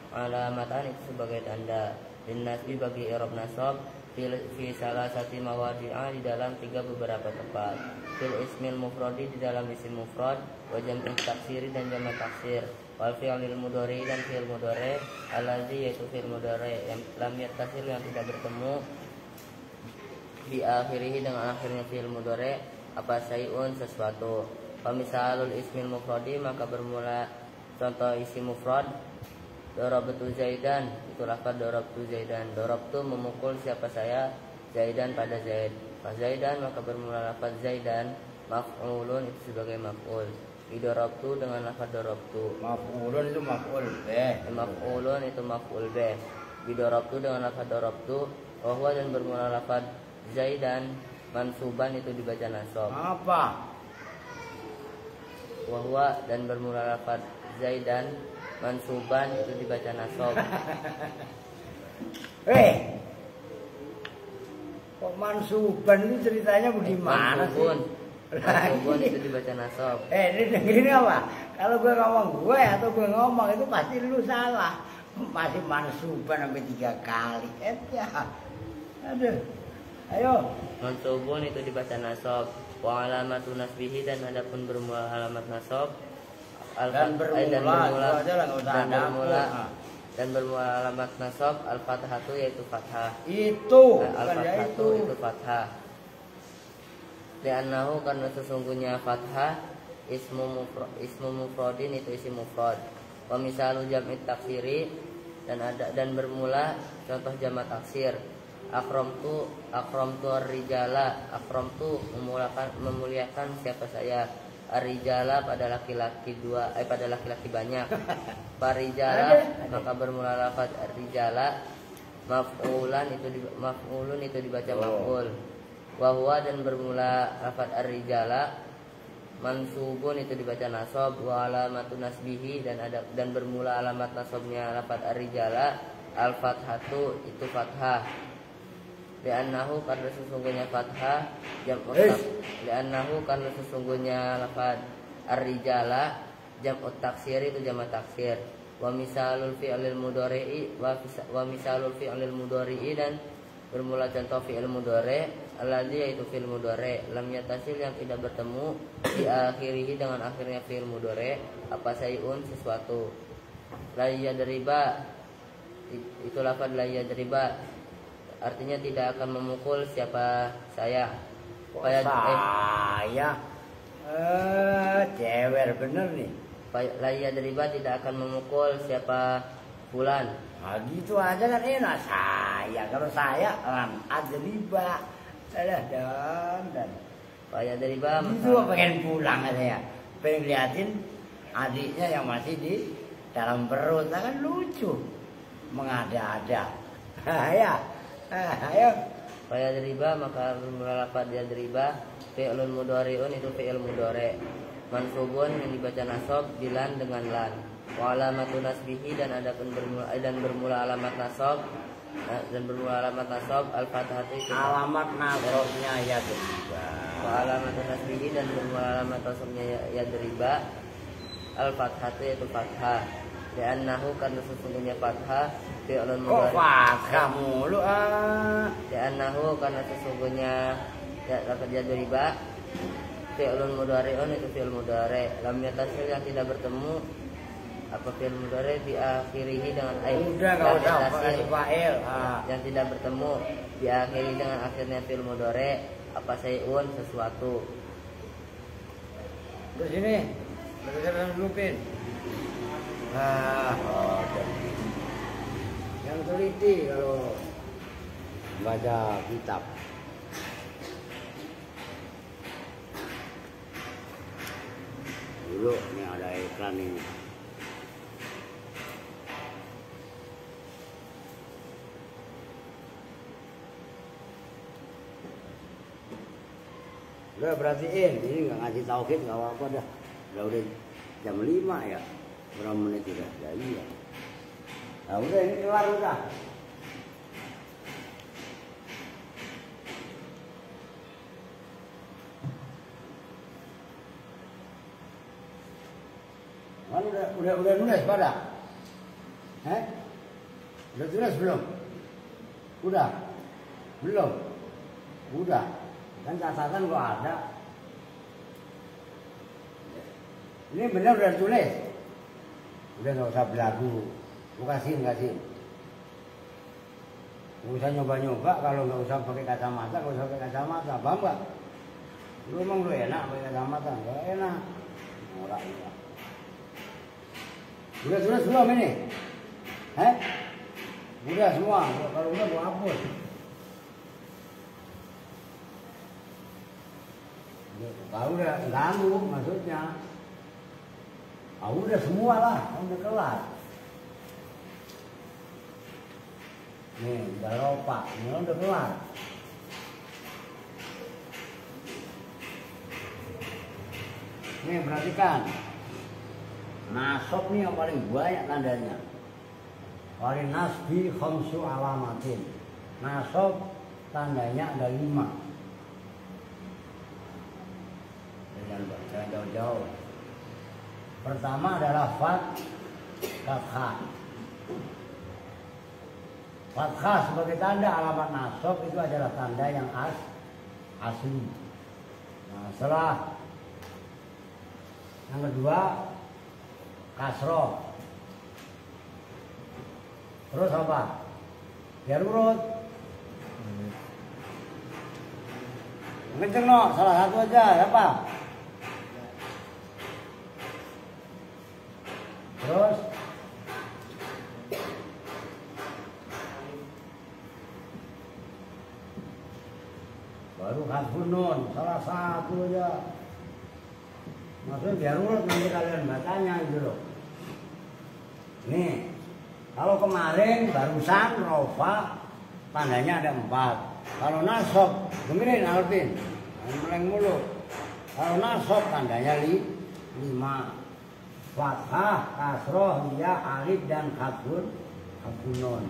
alamatan itu sebagai tanda. Linnasbi bagi i'rab nasab fi salasati mawadi'a di dalam 3 beberapa tempat. Fil ismil mufradi di dalam isim mufrad, wa jam'il taksiri dan jamak taksir, wal fi'lil mudhari dan fi'il mudhari allazi yaitu fi'il mudhari yang lam yattasil yang tidak bertemu di akhirih dengan akhirnya fi'il mudhari apa syai'un sesuatu. Fa misalul ismil mufradi maka bermula contoh isim mufrad darabtu zaidan itu lafaz darabtu zaidan. Darabtu memukul siapa saya zaidan pada zaid. Fa zaidan maka bermula lafaz zaidan maf'ulun itu sebagai maf'ul. Darabtu dengan lafaz darabtu. Maf'ulun itu maf'ul Maf'ulun itu maf'ul bih. Darabtu dengan lafaz darabtu. Wa huwa dan bermula lafaz zaidan mansuban itu dibaca nasab. Apa? Wa huwa dan bermula lafaz zaidan mansuban itu dibaca nasab. Kok mansuban ini ceritanya bagaimana sih? Mansubun. Mansubun itu dibaca nasab. Ini dengerin apa? Kalau gue ngomong gue atau gue ngomong itu pasti lu salah. Masih mansuban sampai 3 kali. Ya. Aduh. Ayo. Mansubun itu dibaca nasab. Wa alamatun nasbihi dan adapun bermula alamat nasab. Dan bermula alamat nasab al-fathatu yaitu fathah. Itu. Al-fathatu itu fathah. Li'annahu karena sesungguhnya fathah ismu mufradin itu isim mufrad. Wa misalu jam'i taksiri dan bermula contoh jamak taksir. Akramtu ar-rijala. Akramtu memuliakan siapa saya. Ar-rijala pada laki-laki pada laki-laki banyak. Parijala maka bermula lafaz ar-rijala. Maf'ulun itu dibaca maf'ul. Wa huwa dan bermula lafaz ar-rijala. Mansubun itu dibaca nasab. Wa alamatun nasbihi dan bermula alamat nasabnya lafaz ar-rijala al-fathatu itu fathah. Li'annahu karena sesungguhnya fathah li'annahu karena sesungguhnya lafaz ar-rijala jam'ut taksir itu jamak taksir. Wa misalul fi'lil mudhari'i dan bermula contoh fi'il mudhari' alladzi yaitu fi'il mudhari' lam yatasil yang tidak bertemu di akhirih dengan akhirnya fi'il mudhari' apa sayun sesuatu. La yadriba itu lafaz la yadriba artinya tidak akan memukul siapa saya. Saya cewer bener nih. La yadriba tidak akan memukul siapa fulan. Nah gitu aja kan enak saya. Kalau saya adriba dan Pak yadriba itu pengen pulang saya. Pengen liatin adiknya yang masih di dalam perut. Kan lucu mengada-ada. Ya. Ayo. Fa yadriba maka bermula lafaz yadriba fi'lun mudhari'un itu fi'il mudhari'. Mansubun yang dibaca nasab bilan dengan lan. Wa alamatun nasbihi dan bermula alamat nasab al-fathatu itu alamat nasabnya yadriba. Wa alamatun nasbihi dan bermula alamat nasabnya yadriba al-fathatu itu fathah. Li'annahu karena sesungguhnya fathah fi'lun mudhari'. Kok fathah mulu Li'annahu karena sesungguhnya lafaz yadriba fi'lun mudhari'un itu fi'il mudhari'. Lam yatasil yang tidak bertemu apa fi'il mudhari' diakhirihi dengan udah enggak usah pakai fa'il. Yang tidak bertemu diakhiri dengan akhirnya fi'il mudhari' apa sayun sesuatu. Terus ini bagaimana lupin? Yang teliti kalau baca kitab. Dulu ini ada iklan ini. Udah perhatiin, ini nggak ngasih tauhid nggak apa-apa dah. Udah jam 5 ya. Berapa menit sudah? Ya iya. Nah udah ini keluar udah. Kan udah nulis pada? Udah tulis belum? Udah? Belum? Udah. Kan catatan kok ada. Ini benar udah tulis. Udah nggak usah belagu. Lu kasihin. Nggak usah nyoba-nyoba. Kalau nggak usah pakai kacamata, nggak usah pakai kacamata. Paham nggak? Lu emang lu enak pakai kacamata? Nggak enak. Ora iya. Udah tulis belum ini? Udah semua. Kalau udah gua hapus. Kalau udah ganggu maksudnya. Udah semua lah, udah kelar. Nih, udah lupa, ini udah kelar. Nih, perhatikan. Nasab nih yang paling banyak tandanya. Paling nasbi khamsu alamatin. Nasab tandanya ada 5. jauh-jauh. Pertama adalah fathah. Fathah sebagai tanda alamat nasab itu adalah tanda yang asli. Nah, setelah yang kedua kasroh. Terus apa? Biar urut. Kenceng no, salah satu aja, apa? Terus baru hadfun nun, salah satu aja. Maksudnya biar urut nanti kalian bacanya gitu loh. Nih, kalau kemarin barusan rofa tandanya ada 4. Kalau nasab, dengerin Alvin, meleng mulu. Kalau nasab tandanya 5. Fathah, kasroh, ya, alif dan hadfun nun.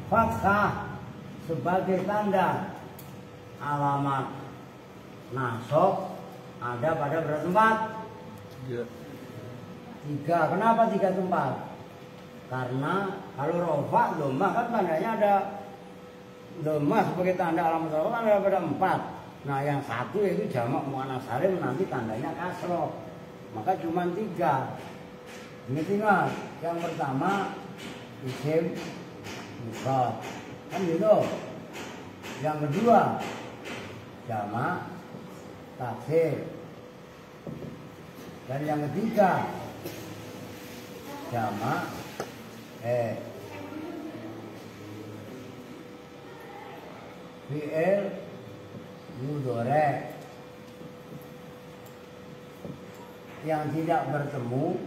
Fathah sebagai tanda alamat nasab ada pada berapa tempat? 3. Kenapa 3 tempat? Karena kalau rofa domah kan tandanya ada domah sebagai tanda alamat rofa kan ada pada 4. Nah yang satu yaitu jamak muannats salim nanti tandanya kasroh. Maka cuma 3. Ingat, yang pertama isim mufrad kan gitu. Yang kedua jamak taksir. Dan yang ketiga jamak fi'il mudhari yang tidak bertemu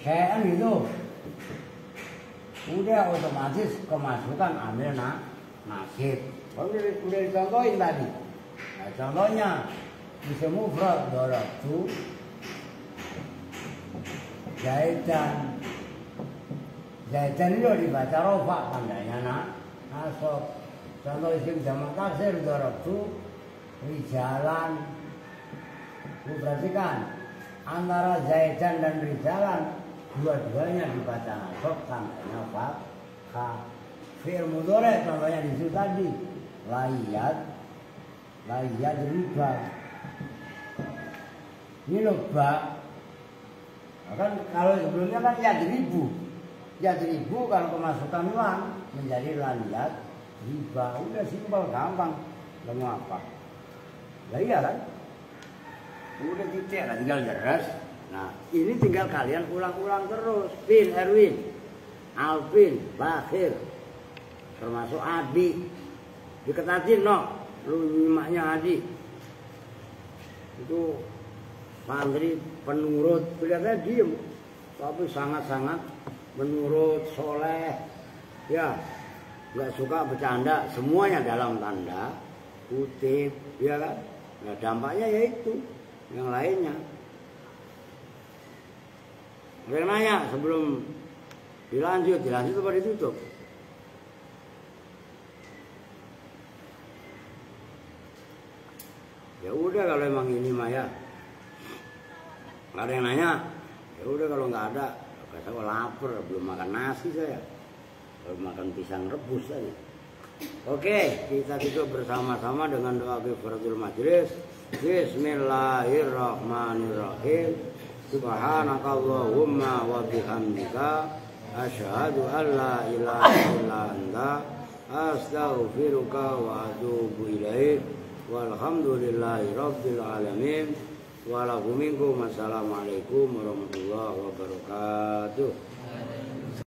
syai'an gitu, udah otomatis kemasukan amil nasib. Udah dicontohin tadi. Nah, contohnya isim mufrad darabtu Zaidan. Zaidan itu dibaca rofa tandanya nasab. Contoh isim jamak taksir darabtu rijalan. Perhatikan antara Zaidan dan rijalan dua-duanya dibaca nasab tandanya fathah. Fi'il mudhari contohnya di situ tadi layat riba. Ini loh ba. Kan kalau sebelumnya kan yadribu kalau kemasukan uang menjadi layat riba. Udah simpel gampang. Kamu apa? Lah iya kan? Udah titik lah tinggal jelas. Nah ini tinggal kalian ulang-ulang terus. Bin, Erwin, Alvin, Bakhir, termasuk Adi. Diketatin no, lu nyimaknya Adi. Itu santri penurut, kelihatannya diem, tapi sangat-sangat menurut, soleh, ya, nggak suka bercanda, semuanya dalam tanda kutip, ya kan? Nah dampaknya yaitu yang lainnya. Ada yang nanya sebelum dilanjut apa ditutup? Ya udah kalau emang ini mah ya. Nggak ada yang nanya. Ya udah kalau nggak ada, saya lapar, belum makan nasi saya. Belum makan pisang rebus aja. Oke, kita tutup bersama-sama dengan doa kifaratul majlis. Bismillahirrahmanirrahim. Subhanakallahumma wa bihamdika asyhadu an la ilaha illa anta astaghfiruka wa atubu ilaik. Walhamdulillahi rabbil alamin. Walakum minkum. Assalamualaikum warahmatullahi wabarakatuh.